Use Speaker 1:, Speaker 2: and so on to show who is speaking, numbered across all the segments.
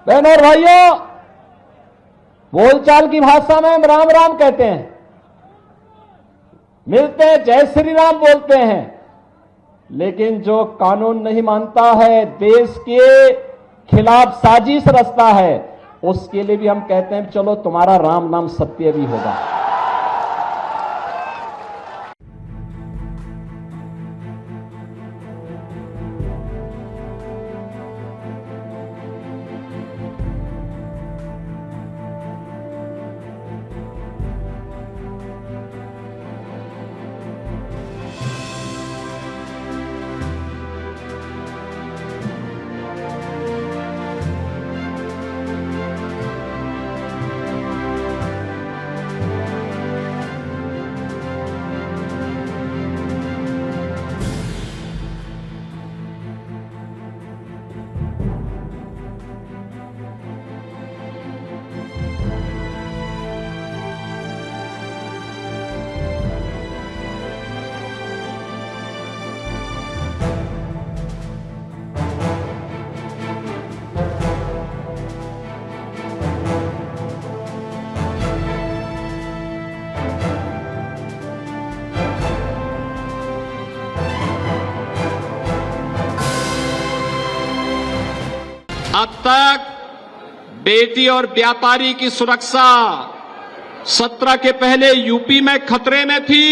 Speaker 1: बहनों और भाइयों, बोलचाल की भाषा में हम राम राम कहते हैं, मिलते हैं जय श्री राम बोलते हैं, लेकिन जो कानून नहीं मानता है, देश के खिलाफ साजिश रचता है, उसके लिए भी हम कहते हैं चलो तुम्हारा राम नाम सत्य भी होगा।
Speaker 2: अब तक बेटी और व्यापारी की सुरक्षा 17 के पहले यूपी में खतरे में थी,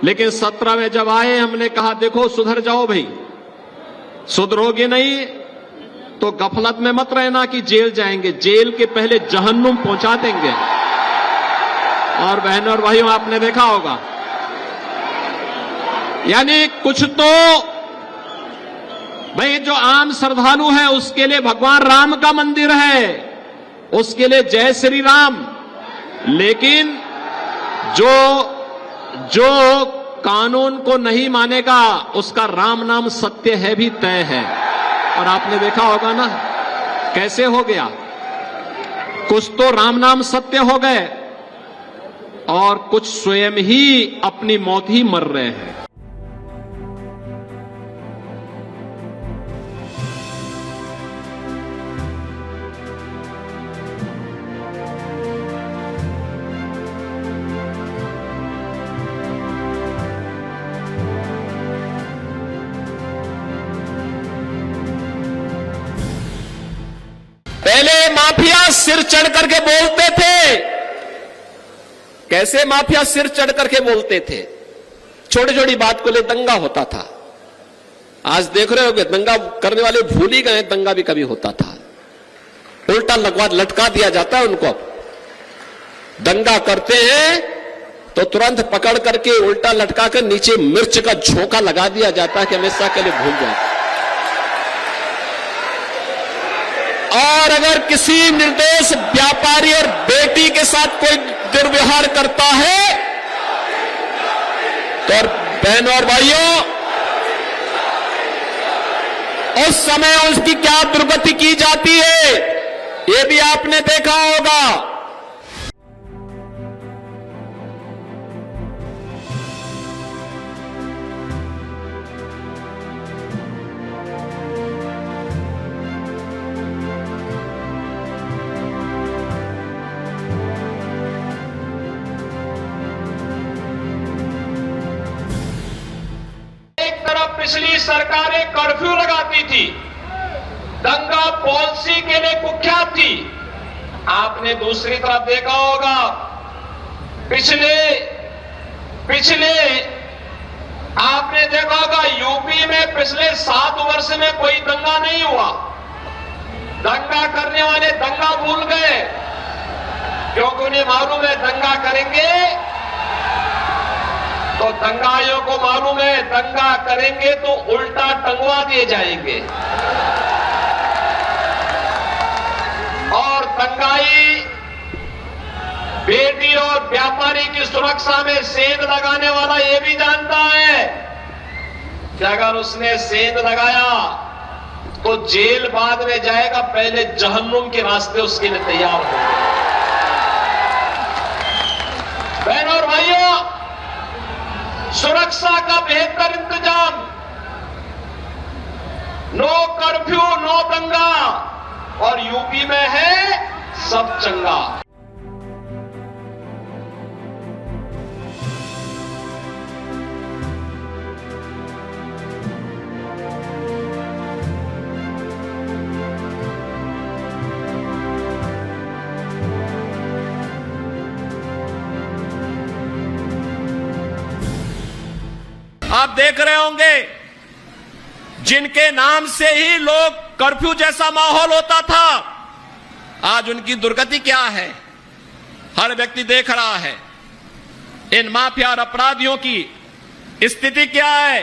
Speaker 2: लेकिन 17 में जब आए हमने कहा देखो सुधर जाओ भाई, सुधरोगे नहीं तो गफलत में मत रहना कि जेल जाएंगे, जेल के पहले जहन्नुम पहुंचा देंगे। और बहनों और भाइयों, आपने देखा होगा, यानी कुछ तो भाई जो आम श्रद्धालु है उसके लिए भगवान राम का मंदिर है, उसके लिए जय श्री राम, लेकिन जो कानून को नहीं मानेगा उसका राम नाम सत्य है भी तय है। और आपने देखा होगा ना कैसे हो गया, कुछ तो राम नाम सत्य हो गए और कुछ स्वयं ही अपनी मौत ही मर रहे हैं। पहले माफिया सिर चढ़ करके बोलते थे, कैसे माफिया सिर चढ़ करके बोलते थे, छोटी छोटी बात को ले दंगा होता था। आज देख रहे होगे दंगा करने वाले भूल ही गए दंगा भी कभी होता था, उल्टा लटका दिया जाता है उनको। दंगा करते हैं तो तुरंत पकड़ करके उल्टा लटका कर नीचे मिर्च का झोंका लगा दिया जाता है कि हमेशा के लिए भूल जाए। और अगर किसी निर्दोष व्यापारी और बेटी के साथ कोई दुर्व्यवहार करता है तो बहनों और भाइयों, उस समय उसकी क्या दुर्गति की जाती है ये भी आपने देखा होगा। पिछली सरकारें कर्फ्यू लगाती थी, दंगा पॉलिसी के लिए कुख्यात थी। आपने दूसरी तरफ देखा होगा पिछले आपने देखा होगा यूपी में पिछले 7 वर्ष में कोई दंगा नहीं हुआ। दंगा करने वाले दंगा भूल गए, क्योंकि उन्हें मालूम है दंगा करेंगे तो दंगाइयों को मालूम है दंगा करेंगे तो उल्टा टंगवा दिए जाएंगे। और दंगाई बेटी और व्यापारी की सुरक्षा में सेंध लगाने वाला ये भी जानता है कि अगर उसने सेंध लगाया तो जेल बाद में जाएगा, पहले जहन्नुम के रास्ते उसके लिए तैयार हो। बहनों और भाइयों, सुरक्षा का बेहतर इंतजाम, नो कर्फ्यू नो दंगा, और यूपी में है सब चंगा। आप देख रहे होंगे जिनके नाम से ही लोग कर्फ्यू जैसा माहौल होता था, आज उनकी दुर्गति क्या है हर व्यक्ति देख रहा है। इन माफिया और अपराधियों की स्थिति क्या है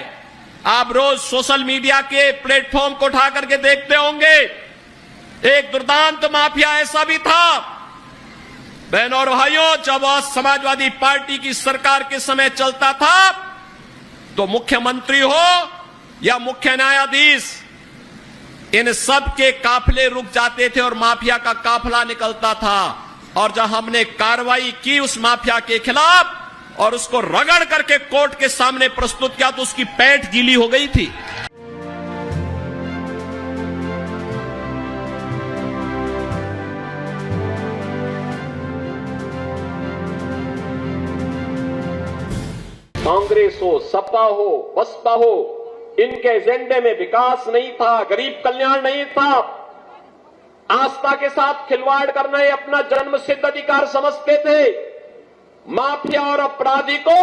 Speaker 2: आप रोज सोशल मीडिया के प्लेटफॉर्म को उठा करके देखते होंगे। एक दुर्दांत माफिया ऐसा भी था बहनों और भाइयों, जब समाजवादी पार्टी की सरकार के समय चलता था तो मुख्यमंत्री हो या मुख्य न्यायाधीश, इन सब के काफिले रुक जाते थे और माफिया का काफिला निकलता था। और जब हमने कार्रवाई की उस माफिया के खिलाफ और उसको रगड़ करके कोर्ट के सामने प्रस्तुत किया तो उसकी पैंट गीली हो गई थी।
Speaker 1: कांग्रेस हो, सपा हो, बसपा हो, इनके एजेंडे में विकास नहीं था, गरीब कल्याण नहीं था। आस्था के साथ खिलवाड़ करना ये अपना जन्मसिद्ध अधिकार समझते थे। माफिया और अपराधी को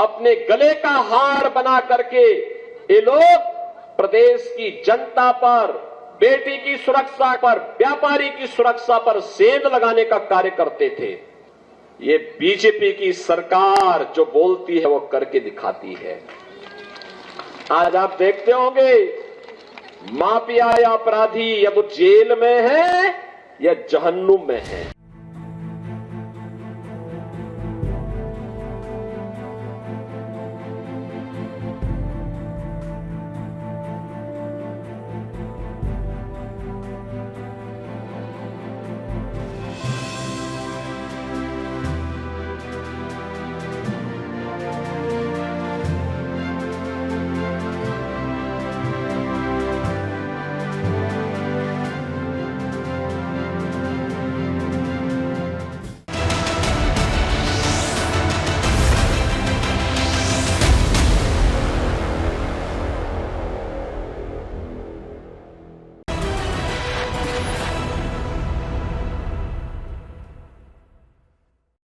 Speaker 1: अपने गले का हार बना करके ये लोग प्रदेश की जनता पर, बेटी की सुरक्षा पर, व्यापारी की सुरक्षा पर सेंध लगाने का कार्य करते थे। ये बीजेपी की सरकार जो बोलती है वो करके दिखाती है। आज आप देखते होंगे माफिया या अपराधी या तो जेल में है या जहन्नुम में है।